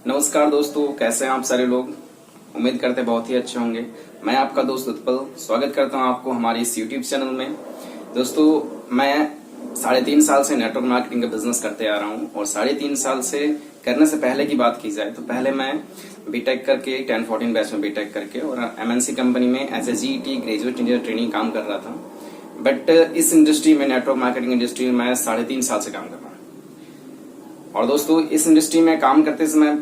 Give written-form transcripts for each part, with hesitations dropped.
नमस्कार दोस्तों, कैसे हैं आप सारे लोग। उम्मीद करते हैं बहुत ही अच्छे होंगे। मैं आपका दोस्त उत्पल स्वागत करता हूं आपको हमारे इस यूट्यूब चैनल में। दोस्तों, मैं 3.5 साल से नेटवर्क मार्केटिंग का बिजनेस करते आ रहा हूं और 3.5 साल से करने से पहले की बात की जाए तो पहले मैं बीटेक करके 10-14 बैच में बीटेक करके और एमएनसी कंपनी में as a GET graduate engineer training काम कर रहा था। बट इस इंडस्ट्री में, नेटवर्क मार्केटिंग इंडस्ट्री में मैं 3.5 साल से काम कर रहा हूँ। और दोस्तों, इस इंडस्ट्री में काम करते समय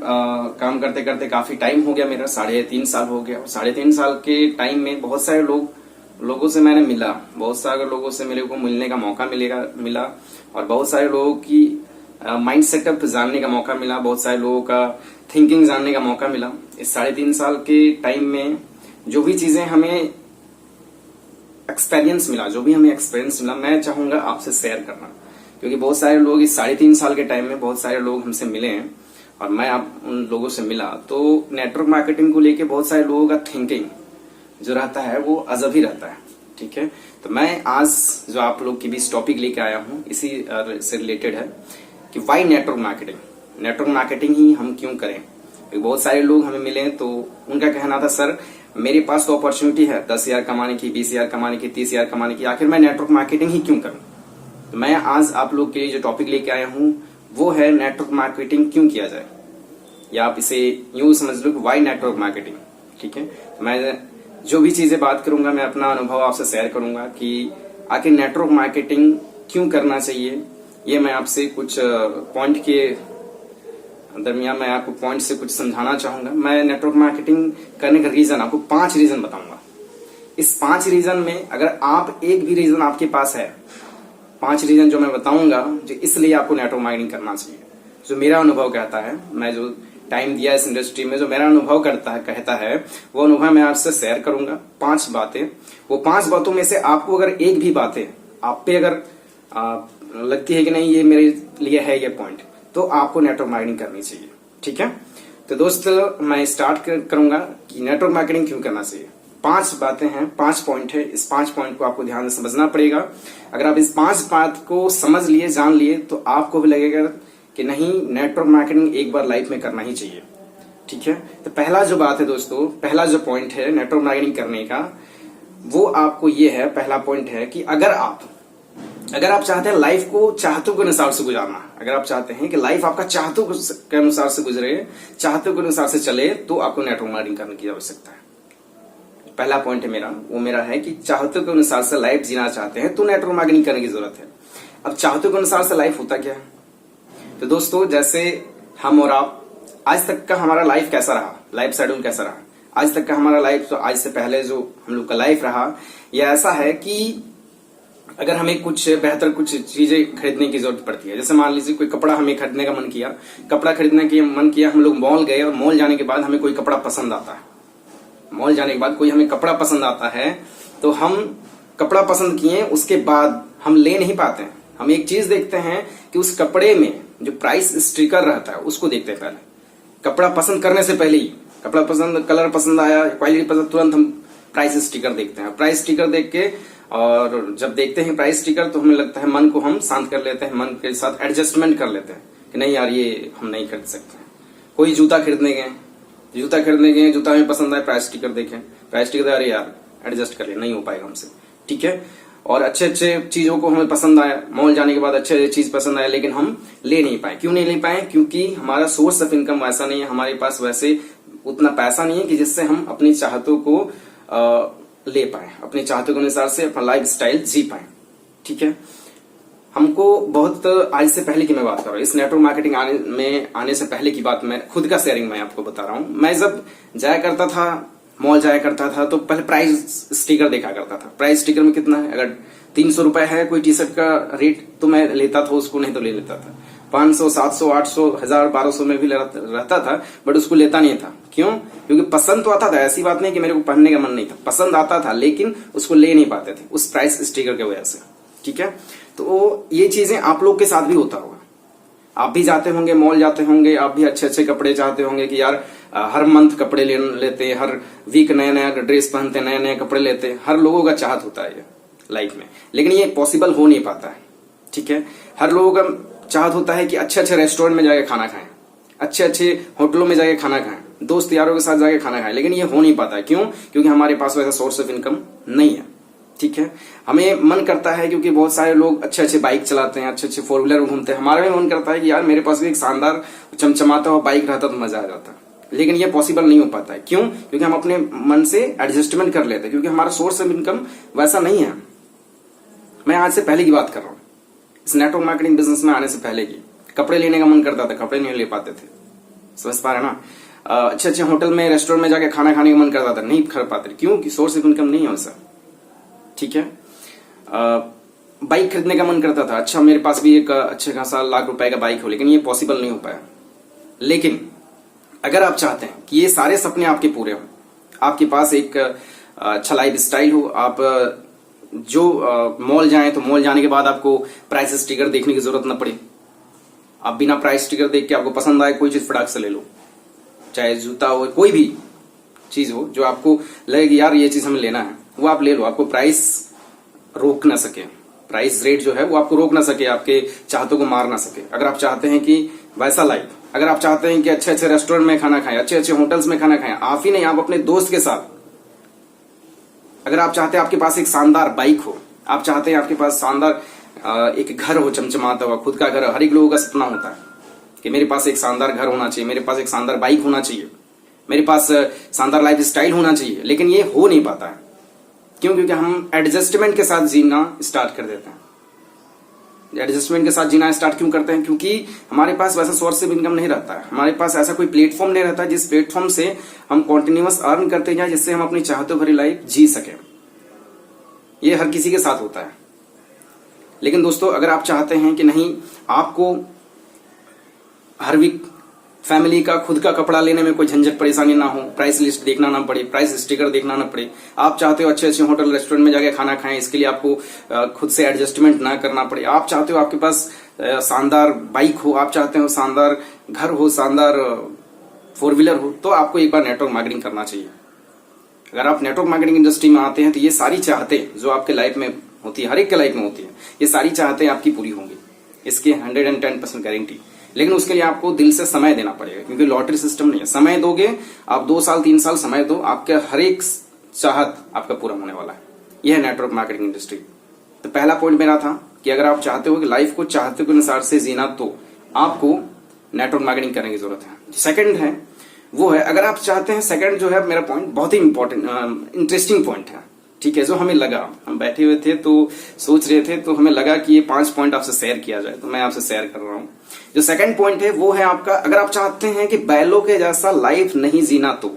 काम करते करते काफी टाइम हो गया, मेरा 3.5 साल हो गया। और 3.5 साल के टाइम में बहुत सारे लोगों से मैंने मिला, बहुत सारे लोगों से मेरे को मिलने का मौका मिला और बहुत सारे लोगों की माइंड सेटअप जानने का मौका मिला, बहुत सारे लोगों का थिंकिंग जानने का मौका मिला। इस 3.5 साल के टाइम में जो भी चीजें हमें एक्सपीरियंस मिला, मैं चाहूंगा आपसे शेयर करना, क्योंकि बहुत सारे लोग इस 3.5 साल के टाइम में बहुत सारे लोग हमसे मिले हैं और मैं आप उन लोगों से मिला तो नेटवर्क मार्केटिंग को लेके बहुत सारे लोगों का थिंकिंग जो रहता है वो अजब ही रहता है। ठीक है, तो मैं आज जो आप लोग के बीच टॉपिक लेके आया हूं इसी से रिलेटेड है कि वाई नेटवर्क मार्केटिंग ही हम क्यों करें। क्योंकि बहुत सारे लोग हमें मिले तो उनका कहना था, सर मेरे पास तो अपॉर्चुनिटी है 10,000 कमाने की, 20,000 कमाने की, 30,000 कमाने की, आखिर मैं नेटवर्क मार्केटिंग ही क्यों करूं। तो मैं आज आप लोग के लिए जो टॉपिक लेके आया हूं वो है नेटवर्क मार्केटिंग क्यों किया जाए, या आप इसे यूं समझ लो वाई नेटवर्क मार्केटिंग। ठीक है, तो मैं जो भी चीजें बात करूंगा मैं अपना अनुभव आपसे शेयर करूंगा कि आखिर नेटवर्क मार्केटिंग क्यों करना चाहिए। ये मैं आपसे कुछ पॉइंट के दरमियान मैं आपको पॉइंट से कुछ समझाना चाहूंगा। मैं नेटवर्क मार्केटिंग करने का रीजन आपको 5 रीजन बताऊंगा। इस 5 रीजन में अगर आप एक भी रीजन आपके पास है, 5 रीजन जो मैं बताऊंगा जो इसलिए आपको नेटवर्क मार्केटिंग करना चाहिए, जो मेरा अनुभव कहता है, मैं जो टाइम दिया इस इंडस्ट्री में, जो मेरा अनुभव कहता है वो अनुभव मैं आपसे शेयर करूंगा। 5 बातें, वो 5 बातों में से आपको अगर एक भी बातें आप पे अगर लगती है कि नहीं ये मेरे लिए है ये पॉइंट, तो आपको नेटवर्क मार्केटिंग करनी चाहिए। ठीक है, तो दोस्त मैं स्टार्ट करूंगा कि नेटवर्क मार्केटिंग क्यों करना चाहिए। 5 बातें हैं, 5 पॉइंट है। इस 5 पॉइंट को आपको ध्यान से समझना पड़ेगा। अगर आप इस 5 बात को समझ लिए, जान लिए, तो आपको भी लगेगा कि नहीं नेटवर्क मार्केटिंग एक बार लाइफ में करना ही चाहिए। ठीक है, तो पहला जो बात है दोस्तों, पहला जो पॉइंट है नेटवर्क मार्केटिंग करने का, वो आपको ये है, पहला पॉइंट है कि अगर आप चाहते हैं लाइफ को चाहतों के अनुसार से गुजारना, अगर आप चाहते हैं कि लाइफ आपका चाहतों के अनुसार से गुजरे, चाहतों के अनुसार से चले, तो आपको नेटवर्क मार्केटिंग करने की आवश्यकता है। पहला पॉइंट है मेरा है कि चाहतों के अनुसार से लाइफ जीना चाहते हैं तो नेटवर्क मार्केटिंग करने की जरूरत है। अब चाहतों के अनुसार से लाइफ होता क्या है, तो दोस्तों जैसे हम और आप, आज तक का हमारा लाइफ कैसा रहा, लाइफ शेड्यूल कैसा रहा, आज तक का हमारा लाइफ, तो आज से पहले जो हम लोग का लाइफ रहा, यह ऐसा है कि अगर हमें कुछ बेहतर कुछ चीजें खरीदने की जरूरत पड़ती है, जैसे मान लीजिए कोई कपड़ा हमें खरीदने का मन किया, हम लोग मॉल गए और मॉल जाने के बाद हमें कोई कपड़ा पसंद आता है, मॉल जाने के बाद कोई हमें कपड़ा पसंद आता है, तो हम कपड़ा पसंद किए, उसके बाद हम ले नहीं पाते हैं। हम एक चीज देखते हैं कि उस कपड़े में जो प्राइस स्टिकर रहता है उसको देखते हैं पहले, कपड़ा पसंद करने से पहले ही। कपड़ा पसंद, कलर पसंद आया, क्वालिटी पसंद, तुरंत हम प्राइस स्टिकर देखते हैं। प्राइस स्टिकर देख के, और जब देखते हैं प्राइस स्टिकर तो हमें लगता है, मन को हम शांत कर लेते हैं, मन के साथ एडजस्टमेंट कर लेते हैं कि नहीं यार ये हम नहीं खरीद सकते। कोई जूता खरीदने गए, जूता हमें पसंद आया, प्राइस स्टिकर देखें, प्राइस स्टिकर अरे यार एडजस्ट कर ले, नहीं हो पाएगा हमसे। ठीक है, और अच्छे चीजों को हमें पसंद आया, मॉल जाने के बाद अच्छे चीज पसंद आया, लेकिन हम ले नहीं पाए। क्यों नहीं ले पाए? क्योंकि हमारा सोर्स ऑफ इनकम वैसा नहीं है, हमारे पास वैसे उतना पैसा नहीं है कि जिससे हम अपनी चाहतों को ले पाए, अपनी चाहतों के अनुसार से अपना लाइफ स्टाइल जी पाए। ठीक है, हमको बहुत आज से पहले की मैं बात कर रहा हूँ, इस नेटवर्क मार्केटिंग आने से पहले की बात, मैं खुद का शेयरिंग मैं आपको बता रहा हूँ। मैं जब जाया करता था, मॉल जाया करता था, तो पहले प्राइस स्टिकर देखा करता था। प्राइस स्टिकर में कितना है, अगर 300 रुपए है कोई टी शर्ट का रेट तो मैं लेता था उसको, नहीं तो ले लेता था। 500, 700, 800, 1000, 1200 में भी रहता था, बट उसको लेता नहीं था। क्यों? क्योंकि पसंद तो आता था, ऐसी बात नहीं कि मेरे को पहनने का मन नहीं था, पसंद आता था, लेकिन उसको ले नहीं पाते थे उस प्राइस स्टिकर की वजह से। ठीक है, तो ये चीजें आप लोग के साथ भी होता होगा। आप भी जाते होंगे, मॉल जाते होंगे, आप भी अच्छे अच्छे कपड़े चाहते होंगे कि यार हर मंथ कपड़े लेते, हर वीक नया नया ड्रेस पहनते, नए नए कपड़े लेते। हर लोगों का चाहत होता है ये लाइफ में, लेकिन ये पॉसिबल हो नहीं पाता है। ठीक है, हर लोगों का चाहत होता है कि अच्छे अच्छे रेस्टोरेंट में जाके खाना खाएं, अच्छे अच्छे होटलों में जाके खाना खाएं, दोस्त यारों के साथ जाके खाना खाएं, लेकिन ये हो नहीं पाता है। क्यों? क्योंकि हमारे पास वैसा सोर्स ऑफ इनकम नहीं है। ठीक है, हमें मन करता है, क्योंकि बहुत सारे लोग अच्छे अच्छे बाइक चलाते हैं, अच्छे अच्छे फोर व्हीलर में घूमते हैं, हमारा भी मन करता है कि यार मेरे पास भी एक शानदार चमचमाता हुआ बाइक रहता तो मजा आ जाता, लेकिन ये पॉसिबल नहीं हो पाता है। क्यों? क्योंकि हम अपने मन से एडजस्टमेंट कर लेते हैं, क्योंकि हमारा सोर्स ऑफ इनकम वैसा नहीं है। मैं आज से पहले की बात कर रहा हूँ, इस नेटवर्क मार्केटिंग बिजनेस में आने से पहले की। कपड़े लेने का मन करता था, कपड़े नहीं ले पाते थे, समझ पा रहे ना। अच्छे अच्छे होटल में, रेस्टोरेंट में जाके खाना खाने का मन करता था, नहीं कर पाते। क्यों? कि सोर्स ऑफ इनकम नहीं है वैसा। ठीक है, बाइक खरीदने का मन करता था, अच्छा मेरे पास भी एक अच्छे खासा लाख रुपए का बाइक हो, लेकिन ये पॉसिबल नहीं हो पाया। लेकिन अगर आप चाहते हैं कि ये सारे सपने आपके पूरे हो, आपके पास एक अच्छा लाइफ स्टाइल हो, आप जो मॉल जाएं तो मॉल जाने के बाद आपको प्राइस स्टिकर देखने की जरूरत न पड़े, आप बिना प्राइस स्टिकर देख के आपको पसंद आए कोई चीज फटाक से ले लो, चाहे जूता हो, कोई भी चीज हो जो आपको लगे कि यार ये चीज हमें लेना है, वो आप ले लो। आपको प्राइस रोक ना सके, प्राइस रेट जो है वो आपको रोक ना सके, आपके चाहतों को मार ना सके। अगर आप चाहते हैं कि वैसा लाइफ, अगर आप चाहते हैं कि अच्छे अच्छे रेस्टोरेंट में खाना खाएं, अच्छे अच्छे होटल्स में खाना खाएं, आप ही नहीं, आप अपने दोस्त के साथ। अगर आप चाहते हैं आपके पास एक शानदार बाइक हो, आप चाहते हैं आपके पास शानदार एक घर हो चमचमाता हुआ, खुद का घर। हर एक लोगों का सपना होता है कि मेरे पास एक शानदार घर होना चाहिए, मेरे पास एक शानदार बाइक होना चाहिए, मेरे पास शानदार लाइफ स्टाइल होना चाहिए, लेकिन ये हो नहीं पाता है। क्यों? क्योंकि हम एडजस्टमेंट के साथ जीना स्टार्ट कर देते हैं। एडजस्टमेंट के साथ जीना स्टार्ट क्यों करते हैं? क्योंकि हमारे पास वैसा सोर्स ऑफ इनकम नहीं रहता है, हमारे पास ऐसा कोई प्लेटफॉर्म नहीं रहता जिस प्लेटफॉर्म से हम कॉन्टिन्यूअस अर्न करते जाए, जिससे हम अपनी चाहतों भरी लाइफ जी सके। ये हर किसी के साथ होता है। लेकिन दोस्तों, अगर आप चाहते हैं कि नहीं, आपको हर वीक फैमिली का खुद का कपड़ा लेने में कोई झंझट परेशानी ना हो, प्राइस लिस्ट देखना ना पड़े, प्राइस स्टिकर देखना ना पड़े, आप चाहते हो अच्छे अच्छे होटल रेस्टोरेंट में जाके खाना खाएं, इसके लिए आपको खुद से एडजस्टमेंट ना करना पड़े, आप चाहते हो आपके पास शानदार बाइक हो, आप चाहते हो शानदार घर हो, शानदार फोर व्हीलर हो, तो आपको एक बार नेटवर्क मार्केटिंग करना चाहिए। अगर आप नेटवर्क मार्केटिंग इंडस्ट्री में आते हैं तो ये सारी चाहते जो आपके लाइफ में होती है, हर एक के लाइफ में होती है, ये सारी चाहते आपकी पूरी होंगी, इसकी 110% गारंटी। लेकिन उसके लिए आपको दिल से समय देना पड़ेगा, क्योंकि लॉटरी सिस्टम नहीं है। समय दोगे आप, 2 साल 3 साल समय दो, आपके हर एक चाहत आपका पूरा होने वाला है। यह है नेटवर्क मार्केटिंग इंडस्ट्री। तो पहला पॉइंट मेरा था कि अगर आप चाहते हो कि लाइफ को चाहते के अनुसार से जीना, तो आपको नेटवर्क मार्केटिंग करने की जरूरत है। सेकंड है वो है, अगर आप चाहते हैं, सेकंड जो है मेरा पॉइंट बहुत ही इंपॉर्टेंट इंटरेस्टिंग पॉइंट है, ठीक है, जो हमें लगा, हम बैठे हुए थे तो सोच रहे थे, तो हमें लगा कि ये 5 पॉइंट आपसे शेयर किया जाए, तो मैं आपसे शेयर कर रहा हूं। जो सेकंड पॉइंट है वो है आपका, अगर आप चाहते हैं कि बैलों के जैसा लाइफ नहीं जीना, तो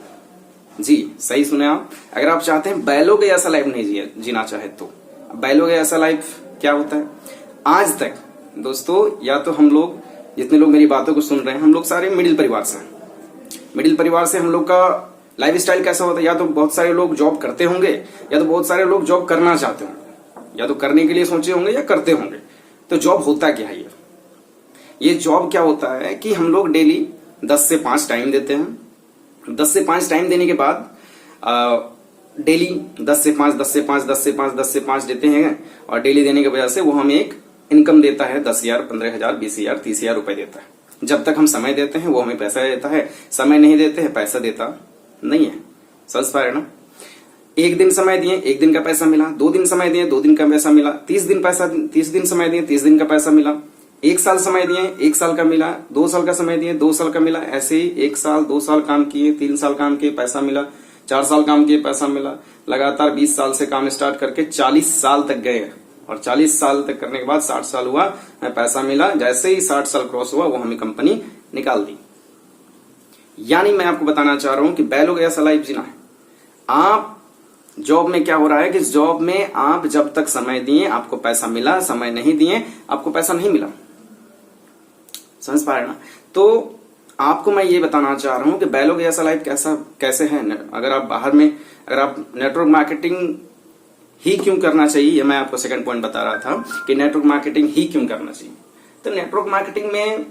जी सही सुने आप, अगर आप चाहते हैं बैलों के जैसा लाइफ नहीं जीना चाहे तो, बैलों के जैसा लाइफ क्या होता है? आज तक दोस्तों, या तो हम लोग, जितने लोग मेरी बातों को सुन रहे हैं, हम लोग सारे मिडिल परिवार से हैं। मिडिल परिवार से हम लोग का लाइफ स्टाइल कैसा होता है? या तो बहुत सारे लोग जॉब करते होंगे, या तो बहुत सारे लोग जॉब करना चाहते होंगे, या तो करने के लिए सोचे होंगे या करते होंगे। तो जॉब होता क्या है? ये जॉब क्या होता है कि हम लोग डेली 10 से 5 टाइम देते हैं। 10 से 5 टाइम देने के बाद डेली 10 से 5, 10 से 5, 10 से 5, 10 से 5 देते हैं, और डेली देने की वजह से वो हमें एक इनकम देता है, 10,000, 15,000, 20,000, 30,000 रुपए देता है। जब तक हम समय देते हैं वो हमें पैसा देता है, समय नहीं देते हैं पैसा देता नहीं है। समझ पा रहे ना? 1 दिन समय दिए, 1 दिन का पैसा मिला, 2 दिन समय दिए, 2 दिन का पैसा मिला, 30 दिन समय दिए, 30 दिन का पैसा मिला, 1 साल समय दिए, 1 साल का मिला, 2 साल का समय दिए, 2 साल का मिला। ऐसे ही 1 साल 2 साल काम किए, 3 साल काम किए, पैसा मिला, 4 साल काम किए, पैसा मिला। लगातार 20 साल से काम स्टार्ट करके 40 साल तक गए, और 40 साल तक करने के बाद 60 साल हुआ, पैसा मिला। जैसे ही 60 साल क्रॉस हुआ, वो हमें कंपनी निकाल दी। यानी मैं आपको बताना चाह रहा हूं कि बैलों का ऐसा लाइफ जीना है। आप जॉब में क्या हो रहा है कि जॉब में आप जब तक समय दिए आपको पैसा मिला, समय नहीं दिए आपको पैसा नहीं मिला। समझ पा रहे ना? तो आपको मैं ये बताना चाह रहा हूं कि बैलों का ऐसा लाइफ कैसे है। अगर आप बाहर में, अगर आप नेटवर्क मार्केटिंग ही क्यों करना चाहिए, ये मैं आपको सेकंड पॉइंट बता रहा था कि नेटवर्क मार्केटिंग ही क्यों करना चाहिए। तो नेटवर्क मार्केटिंग में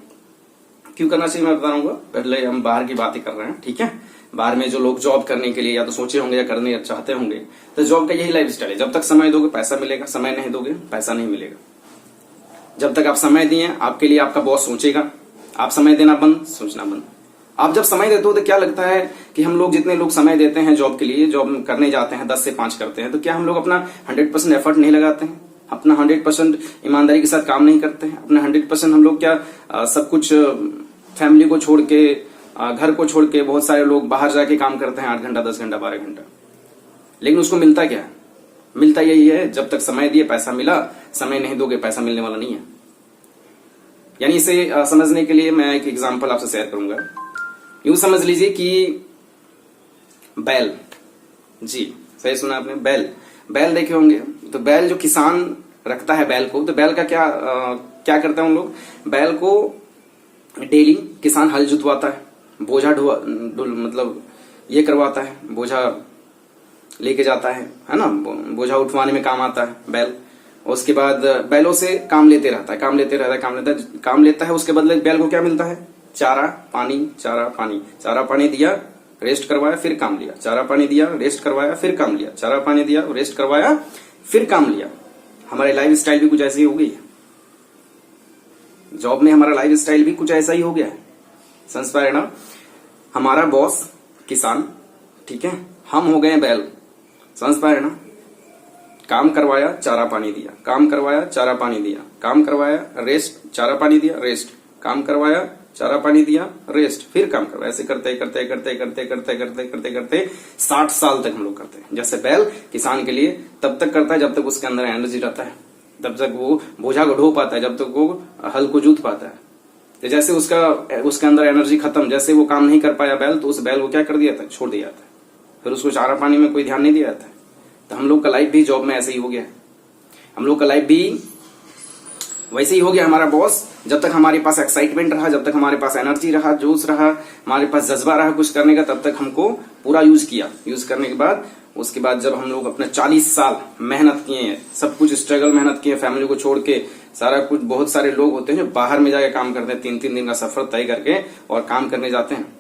क्यों करना चाहिए मैं बताऊंगा। पहले हम बाहर की बात ही कर रहे हैं, ठीक है। बाहर में जो लोग जॉब करने के लिए या तो सोचे होंगे या करने चाहते होंगे, तो जॉब का यही लाइफ स्टाइल है। जब तक समय दोगे पैसा मिलेगा, समय नहीं दोगे पैसा नहीं मिलेगा। जब तक आप समय दिए, आपके लिए आपका बॉस सोचेगा, आप समय देना बंद, सोचना बंद। आप जब समय देते हो तो क्या लगता है कि हम लोग जितने लोग समय देते हैं जॉब के लिए, जॉब करने जाते हैं 10 से 5 करते हैं, तो क्या हम लोग अपना 100% एफर्ट नहीं लगाते हैं, अपना 100% ईमानदारी के साथ काम नहीं करते हैं, अपना 100% हम लोग क्या सब कुछ फैमिली को छोड़ के, घर को छोड़ के, बहुत सारे लोग बाहर जाके काम करते हैं 8 घंटा, 10 घंटा, 12 घंटा, लेकिन उसको मिलता क्या है? मिलता यही है, जब तक समय दिए पैसा मिला, समय नहीं दोगे पैसा मिलने वाला नहीं है। यानी इसे समझने के लिए मैं एक एग्जांपल आपसे शेयर करूंगा। यूं समझ लीजिए कि बैल, जी सही सुना आपने, बैल देखे होंगे। तो बैल जो किसान रखता है बैल को, तो बैल का क्या करता है उन लोग, बैल को डेली किसान हल जुतवाता है, बोझा मतलब ये करवाता है, बोझा लेके जाता है ना, बोझा उठवाने में काम आता है बैल। उसके बाद बैलों से काम लेते रहता है, काम लेता है। उसके बदले बैल को क्या मिलता है? चारा पानी, चारा पानी। चारा पानी दिया, रेस्ट करवाया, फिर काम लिया, चारा पानी दिया, रेस्ट करवाया, फिर काम लिया, चारा पानी दिया, रेस्ट करवाया, फिर काम लिया। हमारे लाइफ स्टाइल भी कुछ ऐसी हो गई है, जॉब में हमारा लाइफ स्टाइल भी कुछ ऐसा ही हो गया है। समझ पा रहे ना? हमारा बॉस किसान, ठीक है, हम हो गए बैल। समझ पा रहे ना? काम करवाया, चारा पानी दिया, काम करवाया, चारा पानी दिया, काम करवाया, रेस्ट, चारा पानी दिया, रेस्ट, काम करवाया, चारा पानी दिया, रेस्ट, फिर काम करवाया। ऐसे करते करते करते करते करते करते करते करते 60 साल तक हम लोग करते हैं। जैसे बैल किसान के लिए तब तक करता है जब तक उसके अंदर एनर्जी रहता है, तब तक वो बोझा को ढो पाता है, जब तक वो हल को जूत पाता है। तो जैसे उसके अंदर एनर्जी खत्म, जैसे वो काम नहीं कर पाया बैल, तो उस बैल को क्या कर दिया था? छोड़ दिया था। फिर उसको चारा पानी में कोई ध्यान नहीं दिया था। तो हम लोग का लाइफ भी जॉब में ऐसे ही हो गया है। हम लोग का लाइफ भी वैसे ही हो गया। हमारा बॉस, जब तक हमारे पास एक्साइटमेंट रहा, जब तक हमारे पास एनर्जी रहा, जोश रहा, हमारे पास जज्बा रहा कुछ करने का, तब तक हमको पूरा यूज किया। यूज करने के बाद उसके बाद जब हम लोग अपने 40 साल मेहनत किए हैं, सब कुछ स्ट्रगल मेहनत किए, फैमिली को छोड़ के सारा कुछ, बहुत सारे लोग होते हैं जो बाहर में जाके काम करते हैं, 3-3 दिन का सफर तय करके और काम करने जाते हैं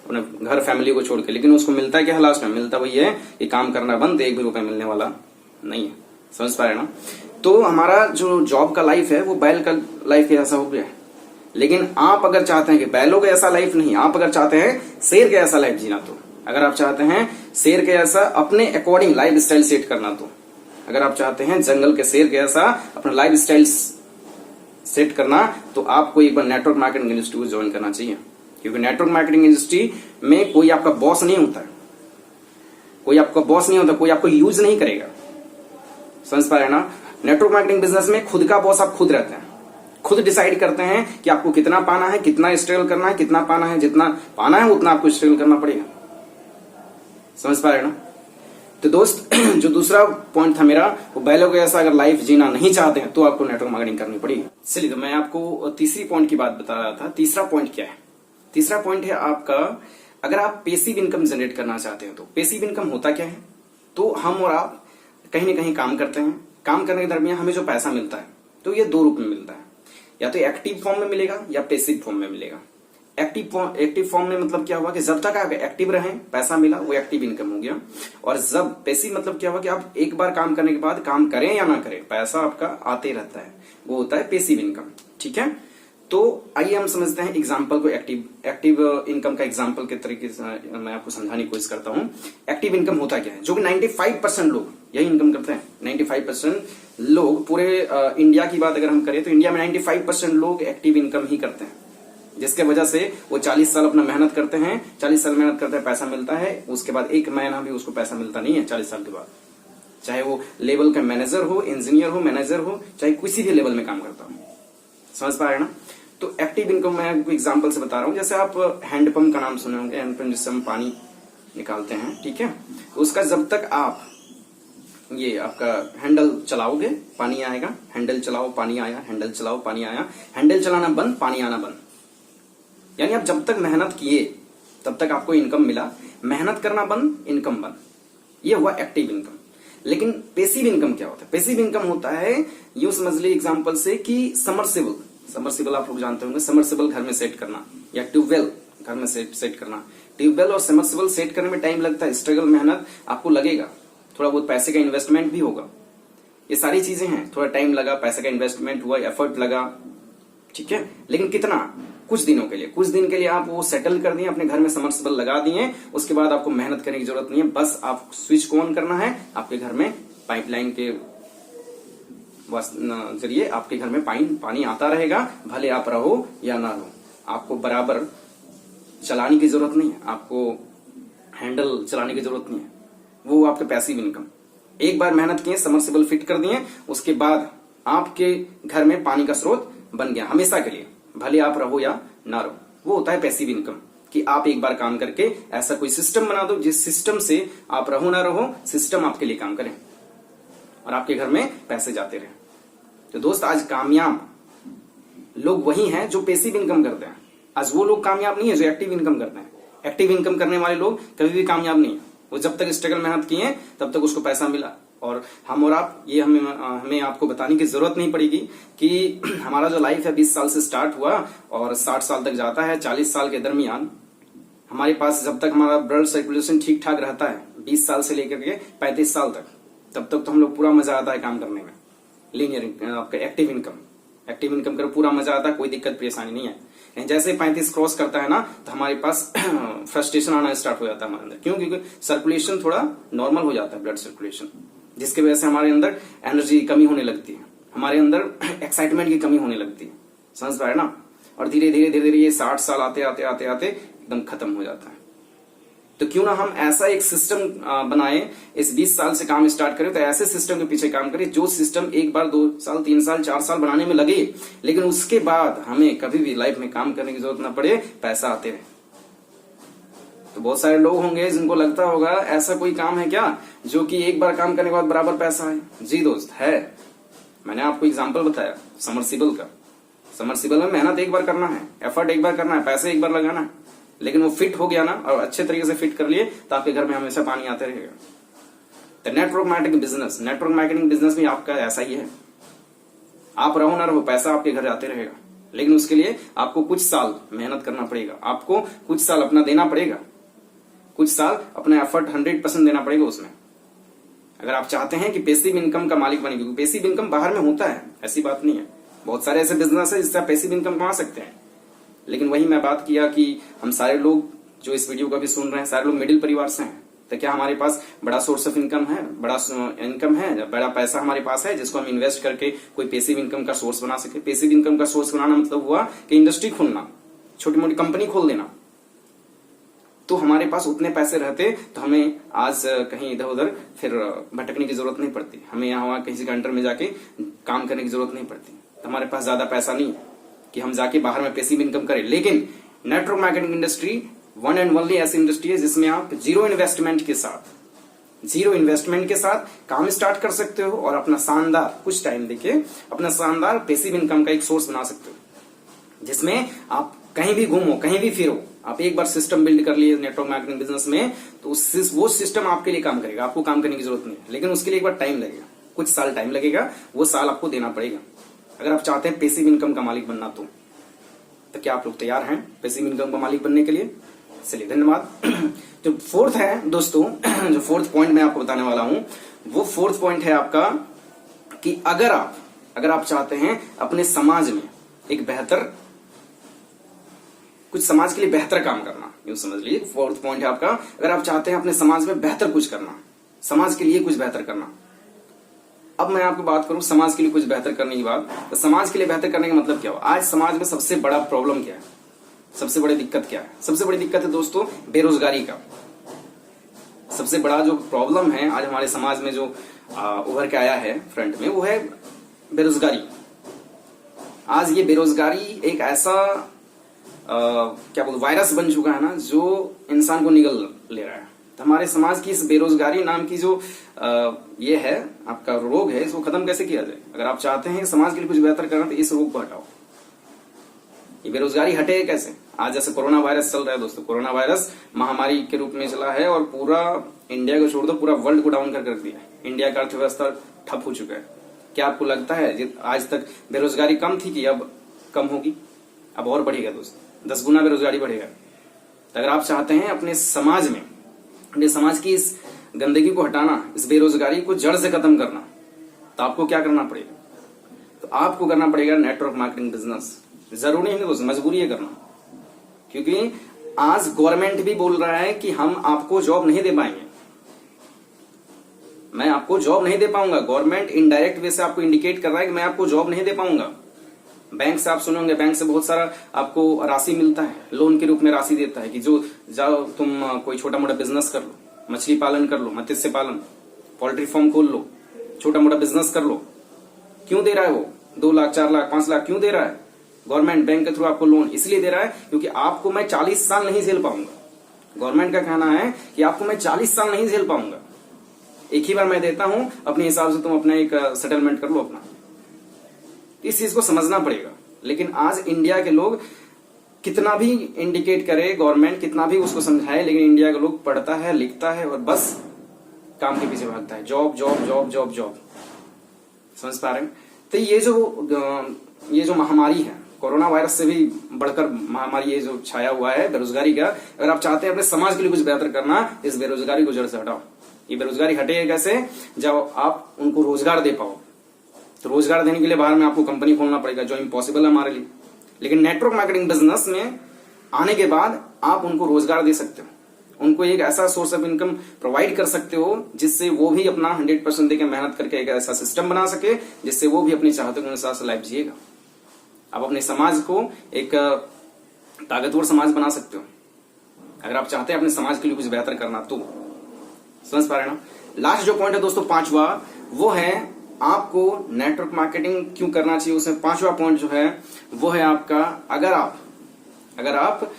अपने घर फैमिली को छोड़ के, लेकिन उसको मिलता है क्या लास्ट में? मिलता वही है कि काम करना बंद, 1 भी रुपए मिलने वाला नहीं है। समझ पा रहे ना? तो हमारा जो जॉब का लाइफ है वो बैल का लाइफ के जैसा हो गया है। लेकिन आप अगर चाहते हैं कि बैलों का ऐसा लाइफ नहीं, आप अगर चाहते हैं शेर के ऐसा लाइफ जीना, तो अगर आप चाहते हैं शेर के ऐसा अपने अकॉर्डिंग लाइफ स्टाइल सेट करना, तो अगर आप चाहते हैं जंगल के शेर के ऐसा अपना लाइफ स्टाइल सेट करना, तो आपको एक बार नेटवर्क मार्केटिंग इंडस्ट्री को ज्वाइन करना चाहिए। क्योंकि नेटवर्क मार्केटिंग इंडस्ट्री में कोई आपका बॉस नहीं होता है, कोई आपका बॉस नहीं होता, कोई आपको यूज नहीं करेगा। समझ पा रहे हैं ना? नेटवर्क मार्केटिंग बिजनेस में खुद का बॉस आप खुद रहते हैं, खुद डिसाइड करते हैं कि आपको कितना पाना है, कितना स्ट्रगल करना है, कितना पाना है, जितना पाना है उतना आपको स्ट्रगल करना पड़ेगा। समझ पा रहे हैं ना? तो दोस्त, जो दूसरा पॉइंट था मेरा, वो बैलों के ऐसा अगर लाइफ जीना नहीं चाहते हैं तो आपको नेटवर्क मार्केटिंग करनी पड़ेगी। चलिए, तो मैं आपको तीसरी पॉइंट की बात बता रहा था। तीसरा पॉइंट क्या है? तीसरा पॉइंट है आपका, अगर आप पेसिव इनकम जनरेट करना चाहते हैं तो पेसिव इनकम होता क्या है? तो हम और आप कहीं ना कहीं काम करते हैं, काम करने के दरमियान हमें जो पैसा मिलता है, तो ये 2 रूप में मिलता है, या तो एक्टिव फॉर्म में मिलेगा या पेसिव फॉर्म में मिलेगा। एक्टिव फॉर्म में मतलब क्या हुआ कि जब तक आप एक्टिव रहें पैसा मिला, वो एक्टिव इनकम हो गया। और जब पेसिव मतलब क्या हुआ कि आप एक बार काम करने के बाद काम करें या ना करें, पैसा आपका आते रहता है, वो होता है पेसिव इनकम। ठीक है, तो आइए हम समझते हैं एग्जाम्पल को। एक्टिव इनकम का एग्जाम्पल के तरीके से मैं आपको समझाने की कोशिश करता हूं। एक्टिव इनकम होता क्या है? जो कि 95% लोग यही इनकम करते हैं। 95% लोग, पूरे इंडिया की बात अगर हम करें तो इंडिया में 95% लोग एक्टिव इनकम ही करते हैं, जिसके वजह से वो 40 साल अपना मेहनत करते हैं, 40 साल मेहनत करते हैं, पैसा मिलता है, उसके बाद 1 महीना भी उसको पैसा मिलता नहीं है 40 साल के बाद। चाहे वो लेवल का मैनेजर हो, इंजीनियर हो, मैनेजर हो, चाहे किसी भी लेवल में काम करता हो। समझ पा रहे हैं ना? तो एक्टिव इनकम मैं आपको एग्जांपल से बता रहा हूं। जैसे आप हैंडपंप का नाम सुने होंगे, हैंडपंप जिससे हम पानी निकालते हैं, ठीक है, उसका जब तक आप ये आपका हैंडल चलाओगे पानी आएगा, हैंडल चलाओ पानी आया, हैंडल चलाओ पानी आया, हैंडल चलाना बंद पानी आना बंद। यानी आप जब तक मेहनत किए तब तक आपको इनकम मिला, मेहनत करना बंद इनकम बंद, ये हुआ एक्टिव इनकम। लेकिन पेसिव इनकम क्या होता है? पेसिव इनकम होता है, यूं समझ ली एग्जांपल से कि समरसेबल आप लोग जानते होंगे, समरसेबल घर में सेट करना या ट्यूबवेल घर में सेट करना। ट्यूबवेल और समरसेबल सेट करने में टाइम लगता है, स्ट्रगल मेहनत आपको लगेगा, थोड़ा बहुत पैसे का इन्वेस्टमेंट भी होगा, ये सारी चीजें हैं। थोड़ा टाइम लगा, पैसे का इन्वेस्टमेंट हुआ, एफर्ट लगा, ठीक है, लेकिन कितना? कुछ दिनों के लिए, कुछ दिन के लिए आप वो सेटल कर दिए, अपने घर में समर्सिबल लगा दिए, उसके बाद आपको मेहनत करने की जरूरत नहीं है। बस आप स्विच को ऑन करना है, आपके घर में पाइपलाइन के जरिए आपके घर में पानी आता रहेगा, भले आप रहो या ना रहो। आपको बराबर चलाने की जरूरत नहीं है, आपको हैंडल चलाने की जरूरत नहीं है, वो आपके पैसिव इनकम। एक बार मेहनत किए, समर्सिबल फिट कर दिए, उसके बाद आपके घर में पानी का स्रोत बन गया हमेशा के लिए, भले आप रहो या ना रहो। वो होता है पैसिव इनकम, कि आप एक बार काम करके ऐसा कोई सिस्टम बना दो जिस सिस्टम से आप रहो ना रहो, सिस्टम आपके लिए काम करे और आपके घर में पैसे जाते रहे। तो दोस्त, आज कामयाब लोग वही हैं जो पैसिव इनकम करते हैं। आज वो लोग कामयाब नहीं है जो एक्टिव इनकम करते हैं। एक्टिव इनकम करने वाले लोग कभी भी कामयाब नहीं है। वो जब तक स्ट्रगल मेहनत किए तब तक उसको पैसा मिला। और हम और आप, ये हमें आपको बताने की जरूरत नहीं पड़ेगी कि हमारा जो लाइफ है 20 साल से स्टार्ट हुआ और 60 साल तक जाता है। 40 साल के दरमियान हमारे पास जब तक हमारा ब्लड सर्कुलेशन ठीक ठाक रहता है, 20 साल से लेकर के 35 साल तक, तब तक तो हम लोग पूरा मजा आता है काम करने में। लीनियर आपका एक्टिव इनकम कर पूरा मजा आता है, कोई दिक्कत परेशानी नहीं है। जैसे 35 क्रॉस करता है ना, तो हमारे पास फ्रस्ट्रेशन आना स्टार्ट हो जाता है हमारे अंदर। क्यों? क्योंकि सर्कुलेशन थोड़ा नॉर्मल हो जाता है, ब्लड सर्कुलेशन, जिसकी वजह से हमारे अंदर एनर्जी की कमी होने लगती है, हमारे अंदर एक्साइटमेंट की कमी होने लगती है। समझ पाए ना? और धीरे धीरे ये 60 साल आते आते एकदम खत्म हो जाता है। तो क्यों ना हम ऐसा एक सिस्टम बनाए, इस 20 साल से काम स्टार्ट करें, तो ऐसे सिस्टम के पीछे काम करें जो सिस्टम एक बार 2 साल 3 साल 4 साल बनाने में लगे, लेकिन उसके बाद हमें कभी भी लाइफ में काम करने की जरूरत ना पड़े, पैसा आते रहे। तो बहुत सारे लोग होंगे जिनको लगता होगा ऐसा कोई काम है क्या जो कि एक बार काम करने के बाद बराबर पैसा है। जी दोस्त, है। मैंने आपको एग्जांपल बताया समर्सिबल का। समर्सिबल में मेहनत एक बार करना है, एफर्ट एक बार करना है, पैसे एक बार लगाना है, लेकिन वो फिट हो गया ना, और अच्छे तरीके से फिट कर लिए, तो आपके घर में हमेशा पानी आते रहेगा। तो नेटवर्क मार्केटिंग बिजनेस में आपका ऐसा ही है। आप रहो ना रहो, पैसा आपके घर आते रहेगा, लेकिन उसके लिए आपको कुछ साल मेहनत करना पड़ेगा, आपको कुछ साल अपना देना पड़ेगा, कुछ साल अपना एफर्ट 100% देना पड़ेगा उसमें, अगर आप चाहते हैं कि पैसिव इनकम का मालिक बने। क्योंकि पैसिव इनकम बाहर में होता है, ऐसी बात नहीं है। बहुत सारे ऐसे बिजनेस है जिससे आप पैसिव इनकम कमा सकते हैं, लेकिन वही मैं बात किया कि हम सारे लोग जो इस वीडियो का भी सुन रहे हैं, सारे लोग मिडिल परिवार से हैं। तो क्या हमारे पास बड़ा सोर्स ऑफ इनकम है, बड़ा पैसा हमारे पास है जिसको हम इन्वेस्ट करके कोई पैसिव इनकम का सोर्स बना सके? पैसिव इनकम का सोर्स बनाना मतलब हुआ कि इंडस्ट्री खोलना, छोटी मोटी कंपनी खोल देना। तो हमारे पास उतने पैसे रहते तो हमें आज कहीं इधर उधर फिर भटकने की जरूरत नहीं पड़ती, हमें यहाँ वहां किसी के अंडर में जाके काम करने की जरूरत नहीं पड़ती। तो हमारे पास ज्यादा पैसा नहीं है कि हम जाके बाहर में पैसिव इनकम करें। लेकिन network marketing industry one and only ऐसी इंडस्ट्री है जिसमें आप जीरो इन्वेस्टमेंट के साथ काम स्टार्ट कर सकते हो और अपना शानदार, कुछ टाइम देके अपना शानदार पैसिव इनकम का एक सोर्स बना सकते हो, जिसमें आप कहीं भी घूमो, कहीं भी फिरो। आप एक बार सिस्टम बिल्ड कर लिए नेटवर्क मार्केटिंग बिजनेस में, तो वो सिस्टम आपके लिए काम करेगा, आपको काम करने की जरूरत नहीं है। लेकिन उसके लिए एक बार टाइम लगेगा, कुछ साल टाइम लगेगा, वो साल आपको देना पड़ेगा अगर आप चाहते हैं पैसिव इनकम का मालिक बनना। तो क्या आप लोग तैयार हैं पैसिव इनकम का मालिक बनने के लिए? चलिए, धन्यवाद। जो फोर्थ है दोस्तों, जो फोर्थ पॉइंट मैं आपको बताने वाला हूं, वो फोर्थ पॉइंट है आपका कि अगर आप चाहते हैं अपने समाज में एक बेहतर, कुछ समाज के लिए बेहतर काम करना, यूं समझ लीजिए फोर्थ पॉइंट है आपका, अगर आप चाहते हैं अपने समाज में बेहतर कुछ करना, समाज के लिए कुछ बेहतर करना। अब मैं आपको बात करूं समाज के लिए कुछ बेहतर करने की बात, तो समाज के लिए बेहतर करने का मतलब क्या हो? आज समाज में सबसे बड़ा प्रॉब्लम क्या है, सबसे बड़ी दिक्कत क्या है? सबसे बड़ी दिक्कत है दोस्तों बेरोजगारी का। सबसे बड़ा जो प्रॉब्लम है आज हमारे समाज में जो उभर के आया है फ्रंट में, वो है बेरोजगारी। आज ये बेरोजगारी एक ऐसा क्या बोलूं वायरस बन चुका है ना, जो इंसान को निगल ले रहा है। तो हमारे समाज की इस बेरोजगारी नाम की जो ये है आपका रोग है, इसको खत्म कैसे किया जाए? अगर आप चाहते हैं समाज के लिए कुछ बेहतर करना, तो इस रोग को हटाओ। ये बेरोजगारी हटे कैसे? आज जैसे कोरोना वायरस चल रहा है दोस्तों, कोरोना वायरस महामारी के रूप में चला है और पूरा इंडिया को छोड़ दो, पूरा वर्ल्ड को डाउन कर दिया। इंडिया का अर्थव्यवस्था ठप हो चुका है। क्या आपको लगता है आज तक बेरोजगारी कम थी कि अब कम होगी? अब और बढ़ेगा दोस्तों, 10 गुना बेरोजगारी बढ़ेगा। तो अगर आप चाहते हैं अपने समाज में, अपने समाज की इस गंदगी को हटाना, इस बेरोजगारी को जड़ से खत्म करना, तो आपको क्या करना पड़ेगा? तो आपको करना पड़ेगा नेटवर्क मार्केटिंग बिजनेस। जरूरी नहीं दोस्तों, मजबूरी है करना। क्योंकि आज गवर्नमेंट भी बोल रहा है कि हम आपको जॉब नहीं दे पाएंगे, मैं आपको जॉब नहीं दे पाऊंगा। गवर्नमेंट इनडायरेक्ट वे से आपको इंडिकेट कर रहा है कि मैं आपको जॉब नहीं दे पाऊंगा। बैंक से आप सुने होंगे, बैंक से बहुत सारा आपको राशि मिलता है, लोन के रूप में राशि देता है कि जो जाओ तुम कोई छोटा मोटा बिजनेस कर लो, मछली पालन कर लो, मत्स्य पालन, पोल्ट्री फार्म खोल लो, छोटा मोटा बिजनेस कर लो। क्यों दे रहा है वो 2 लाख 4 लाख 5 लाख क्यों दे रहा है? गवर्नमेंट बैंक के थ्रू आपको लोन इसलिए दे रहा है क्योंकि आपको मैं 40 साल नहीं झेल पाऊंगा। गवर्नमेंट का कहना है कि आपको मैं 40 साल नहीं झेल पाऊंगा, एक ही बार मैं देता हूं, अपने हिसाब से तुम अपना एक सेटलमेंट कर लो अपना। इस चीज को समझना पड़ेगा। लेकिन आज इंडिया के लोग कितना भी इंडिकेट करे गवर्नमेंट, कितना भी उसको समझाए, लेकिन इंडिया का लोग पढ़ता है, लिखता है और बस काम के पीछे भागता है, job job job job job. समझ पा रहे हैं? तो ये जो महामारी है, कोरोना वायरस से भी बढ़कर महामारी ये जो छाया हुआ है बेरोजगारी का, अगर आप चाहते हैं अपने समाज के लिए कुछ बेहतर करना, इस बेरोजगारी को जड़ से हटाओ। ये बेरोजगारी हटेगी कैसे? जब आप उनको रोजगार दे पाओ। तो रोजगार देने के लिए बाहर में आपको कंपनी खोलना पड़ेगा, जो इम्पॉसिबल है हमारे लिए। लेकिन नेटवर्क मार्केटिंग बिजनेस में आने के बाद आप उनको रोजगार दे सकते हो, उनको एक ऐसा सोर्स ऑफ इनकम प्रोवाइड कर सकते हो जिससे वो भी अपना 100% देकर मेहनत करके एक ऐसा सिस्टम बना सके जिससे वो भी अपनी चाहतों के अनुसार से लाइफ जिएगा। आप अपने समाज को एक ताकतवर समाज बना सकते हो अगर आप चाहते हैं अपने समाज के लिए कुछ बेहतर करना तो। समझ पा रहे हैं ना? लास्ट जो पॉइंट है दोस्तों 5वां, वो है आपको नेटवर्क मार्केटिंग क्यों करना चाहिए। उसमें 5वां पॉइंट जो है वो है आपका, अगर आप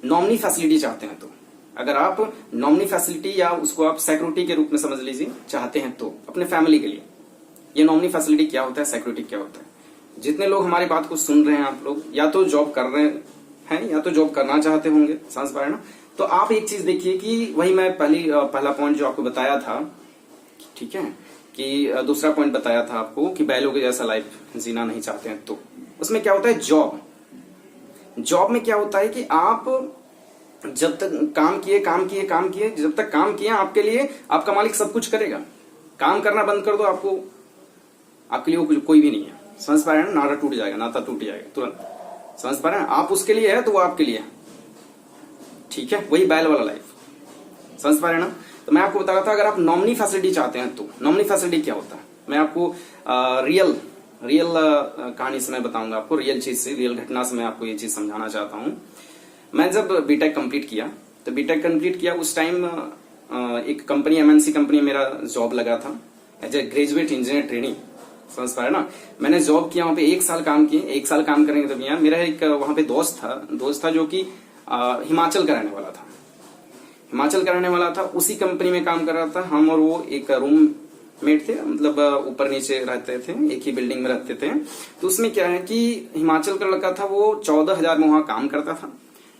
नॉमिनी फैसिलिटी चाहते हैं तो, अगर आप नॉमिनी फैसिलिटी या उसको आप सिक्योरिटी के रूप में समझ लीजिए चाहते हैं तो अपने फैमिली के लिए। ये नॉमिनी फैसिलिटी क्या होता है, सिक्योरिटी क्या होता है? जितने लोग हमारी बात को सुन रहे हैं, आप लोग या तो जॉब कर रहे हैं या तो जॉब करना चाहते होंगे, समझ पा रहे ना? तो आप एक चीज देखिए कि वही मैं पहला पॉइंट जो आपको बताया था, ठीक है, कि दूसरा पॉइंट बताया था आपको कि बैलों के जैसा लाइफ जीना नहीं चाहते हैं तो उसमें क्या होता है, जॉब में क्या होता है कि आप जब तक काम किए जब तक काम किए आपके लिए आपका मालिक सब कुछ करेगा। काम करना बंद कर दो, आपके लिए वो कोई भी नहीं है। समझ पा रहे हैं? नाता टूट जाएगा तुरंत। समझ पा रहे हैं? आप उसके लिए है तो वो आपके लिए है, ठीक है, वही बैल वाला लाइफ। समझ पा रहे हैं ना? तो मैं आपको बता रहा था अगर आप नॉमिनी फैसिलिटी चाहते हैं तो नॉमिनी फैसिलिटी क्या होता है, मैं आपको रियल कहानी से मैं बताऊंगा आपको, रियल चीज से, रियल घटना से मैं आपको ये चीज समझाना चाहता हूँ। मैं जब बीटेक कंप्लीट किया उस टाइम एक कंपनी, एमएनसी कंपनी मेरा जॉब लगा था as a graduate engineer training. समझ पा रहे ना? मैंने जॉब किया वहां पे 1 साल काम किए। 1 साल काम करने के दरमियान मेरा एक वहां पे दोस्त था जो कि हिमाचल का रहने वाला था। उसी कंपनी में काम कर रहा था। हम और वो एक रूम मेट थे, मतलब ऊपर नीचे रहते थे, एक ही बिल्डिंग में रहते थे। तो उसमें क्या है कि हिमाचल का लड़का था, वो 14,000 में वहां काम करता था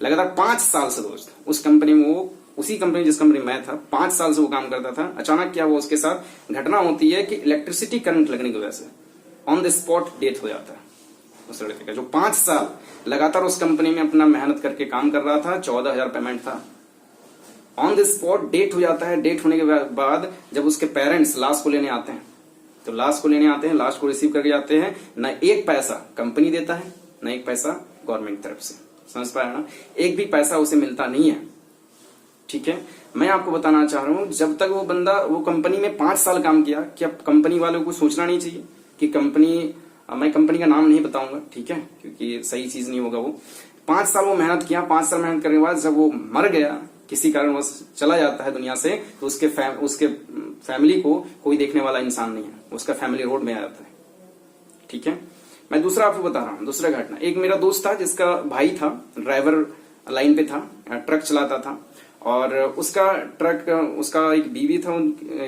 लगातार 5 साल से। दोस्त उस कंपनी में, वो उसी कंपनी जिस कंपनी में मैं था, 5 साल से वो काम करता था। अचानक क्या हुआ उसके साथ, घटना होती है कि इलेक्ट्रिसिटी करंट लगने की वजह से ऑन द स्पॉट डेथ हो जाता है उस लड़के का, जो 5 साल लगातार उस कंपनी में अपना मेहनत करके काम कर रहा था। 14,000 पेमेंट था, ऑन द स्पॉट डेथ हो जाता है। डेथ होने के बाद जब उसके पेरेंट्स लाश को लेने आते हैं, लाश को रिसीव करके जाते हैं, न एक पैसा कंपनी देता है, न एक पैसा गवर्नमेंट तरफ से। समझ पाया ना? एक भी पैसा उसे मिलता नहीं है, ठीक है। मैं आपको बताना चाह रहा हूं, जब तक वो कंपनी में 5 साल काम किया, क्या कंपनी वालों को सोचना नहीं चाहिए कि मैं कंपनी का नाम नहीं बताऊंगा, ठीक है, क्योंकि सही चीज नहीं होगा। वो 5 साल वो मेहनत किया। 5 साल मेहनत करने के बाद जब वो मर गया, किसी कारण चला जाता है दुनिया से, तो उसके फैमिली को कोई देखने वाला इंसान नहीं है, उसका फैमिली रोड में आ जाता है, ठीक है। मैं दूसरा आपको बता रहा हूँ, दूसरा घटना। एक मेरा दोस्त था जिसका भाई था, ड्राइवर लाइन पे था, ट्रक चलाता था, और उसका एक बीवी था,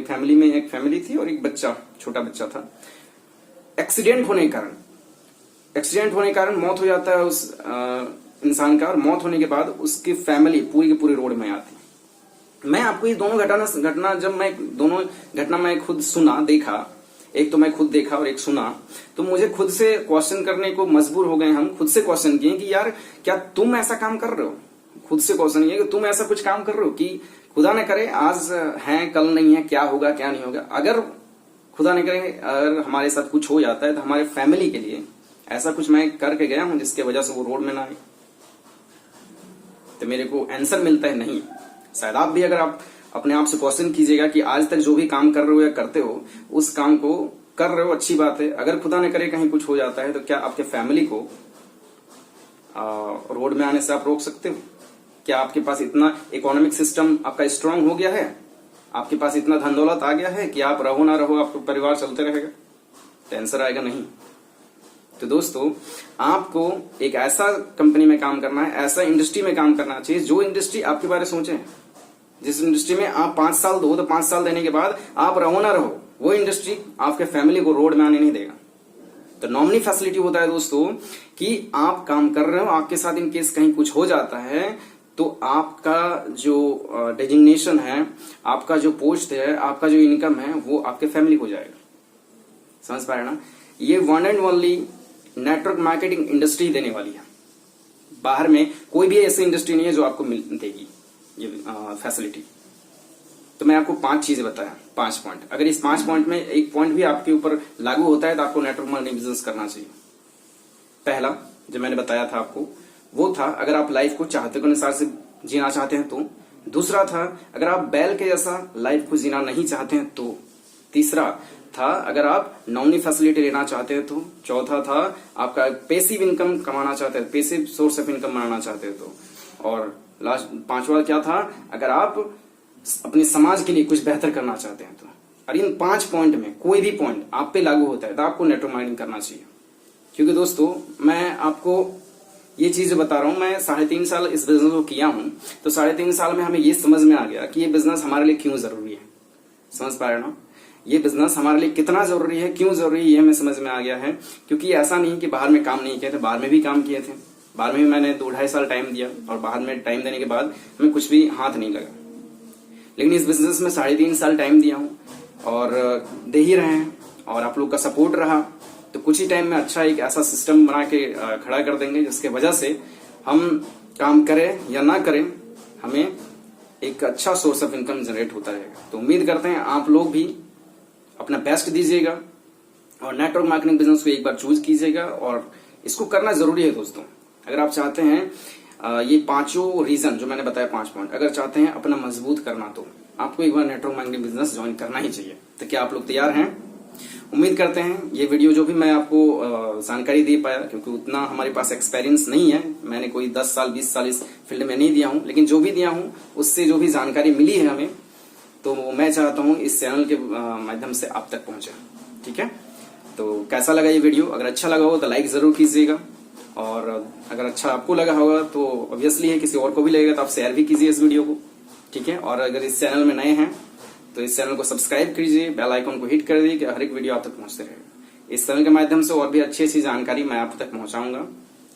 फैमिली में एक फैमिली थी और एक बच्चा, छोटा बच्चा था। एक्सीडेंट होने के कारण मौत हो जाता है उस इंसान का, और मौत होने के बाद उसकी फैमिली पूरी की पूरी रोड में आती है। मैं आपको ये दोनों घटना मैं खुद सुना, देखा, एक तो मैं खुद देखा और एक सुना, तो मुझे खुद से क्वेश्चन करने को मजबूर हो गए। हम खुद से क्वेश्चन किए कि यार क्या तुम ऐसा काम कर रहे हो? खुद से क्वेश्चन किया कि तुम ऐसा कुछ काम कर रहे हो कि खुदा न करे आज है कल नहीं है, क्या होगा क्या नहीं होगा। अगर खुदा न करे अगर हमारे साथ कुछ हो जाता है तो हमारे फैमिली के लिए ऐसा कुछ मैं करके गया हूं जिसके वजह से वो रोड में ना आए। तो मेरे को आंसर मिलता है नहीं। शायद आप भी, अगर आप अपने आप से क्वेश्चन कीजिएगा कि आज तक जो भी काम कर रहे हो या करते हो, उस काम को कर रहे हो, अच्छी बात है। अगर खुदा न करे कहीं कुछ हो जाता है तो क्या आपके फैमिली को रोड में आने से आप रोक सकते हो? क्या आपके पास इतना इकोनॉमिक सिस्टम आपका स्ट्रांग हो गया है, आपके पास इतना धन दौलत आ गया है कि आप रहो ना रहो आपका परिवार चलते रहेगा? तो आंसर आएगा नहीं। तो दोस्तों, आपको एक ऐसा कंपनी में काम करना है, ऐसा इंडस्ट्री में काम करना चाहिए जो इंडस्ट्री आपके बारे में सोचे। जिस इंडस्ट्री में आप 5 साल दो तो 5 साल देने के बाद आप रहो ना रहो, वो इंडस्ट्री आपके फैमिली को रोड में आने नहीं देगा। तो नॉमिनी फैसिलिटी होता है दोस्तों कि आप काम कर रहे हो, आपके साथ इन केस कहीं कुछ हो जाता है तो आपका जो डेजिग्नेशन है, आपका जो पोस्ट है, आपका जो इनकम है, वो आपके फैमिली को जाएगा। समझ पा रहे ना? ये one and only network marketing industry देने वाली है। बाहर में कोई भी ऐसी इंडस्ट्री नहीं है जो आपको देगी ये फैसिलिटी। तो मैं आपको 5 चीजें बताया, 5 पॉइंट। अगर इस 5 पॉइंट में एक पॉइंट भी आपके ऊपर लागू होता है तो आपको नेटवर्क मार्केटिंग बिजनेस करना चाहिए। पहला जो मैंने बताया था आपको वो था, अगर आप लाइफ को चाहते के अनुसार से जीना चाहते हैं तो। दूसरा था, अगर आप बैल के जैसा लाइफ को जीना नहीं चाहते हैं तो। तीसरा था, अगर आप नॉमिनी फैसिलिटी लेना चाहते हैं तो। चौथा था, आपका पैसिव इनकम कमाना चाहते हैं, पैसिव सोर्स ऑफ इनकम बनाना चाहते हैं तो। और लास्ट 5वां क्या था, अगर आप अपने समाज के लिए कुछ बेहतर करना चाहते हैं तो। और इन 5 पॉइंट में कोई भी पॉइंट आप पे लागू होता है तो आपको नेटवर्क मार्केटिंग करना चाहिए। क्योंकि दोस्तों, मैं आपको ये चीज बता रहा हूं, मैं 3.5 साल इस बिजनेस को किया हूं, तो 3.5 साल में हमें ये समझ में आ गया कि ये बिजनेस हमारे लिए क्यों जरूरी है। समझ पा रहे ना? ये बिजनेस हमारे लिए कितना जरूरी है, क्यों जरूरी है, ये हमें समझ में आ गया है। क्योंकि ऐसा नहीं कि बाहर में काम नहीं किए थे, बाहर में भी काम किए थे। बाहर में भी मैंने 2-2.5 साल टाइम दिया और बाहर में टाइम देने के बाद हमें कुछ भी हाथ नहीं लगा। लेकिन इस बिजनेस में 3.5 साल टाइम दिया हूं और दे ही रहे हैं, और आप लोग का सपोर्ट रहा तो कुछ ही टाइम में अच्छा एक ऐसा सिस्टम बना के खड़ा कर देंगे जिसके वजह से हम काम करें या ना करें, हमें एक अच्छा सोर्स ऑफ इनकम जनरेट होता रहेगा। तो उम्मीद करते हैं आप लोग भी अपना बेस्ट दीजिएगा और नेटवर्क मार्केटिंग बिजनेस को एक बार चूज कीजिएगा, और इसको करना जरूरी है दोस्तों। अगर आप चाहते हैं ये 5 रीजन जो मैंने बताया, 5 पॉइंट, अगर चाहते हैं अपना मजबूत करना तो आपको एक बार नेटवर्क मार्केटिंग बिजनेस ज्वाइन करना ही चाहिए। तो क्या आप लोग तैयार हैं? उम्मीद करते हैं ये वीडियो जो भी मैं आपको जानकारी दे पाया, क्योंकि उतना हमारे पास एक्सपीरियंस नहीं है, मैंने कोई 10 साल 20 साल इस फील्ड में नहीं दिया हूं, लेकिन जो भी दिया हूं उससे जो भी जानकारी मिली है हमें, तो मैं चाहता हूं इस चैनल के माध्यम से आप तक पहुंचे। ठीक है? तो कैसा लगा ये वीडियो? अगर अच्छा लगा हो तो लाइक जरूर कीजिएगा, और अगर अच्छा आपको लगा होगा तो ऑब्वियसली है किसी और को भी लगेगा तो आप शेयर भी कीजिए इस वीडियो को। ठीक है? और अगर इस चैनल में नए हैं तो इस चैनल को सब्सक्राइब कीजिए, बेल आइकन को हिट कर दीजिए कि हर एक वीडियो आप तक पहुंचते रहेगा। इस चैनल के माध्यम से और भी अच्छी अच्छी जानकारी मैं आप तक पहुंचाऊंगा।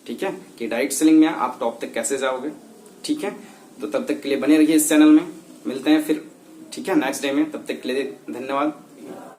ठीक है? कि डायरेक्ट सेलिंग में आप टॉप तक कैसे जाओगे। ठीक है? तो तब तक के लिए बने रहिए इस चैनल में, मिलते हैं फिर। ठीक है? नेक्स्ट डे में, तब तक के लिए धन्यवाद।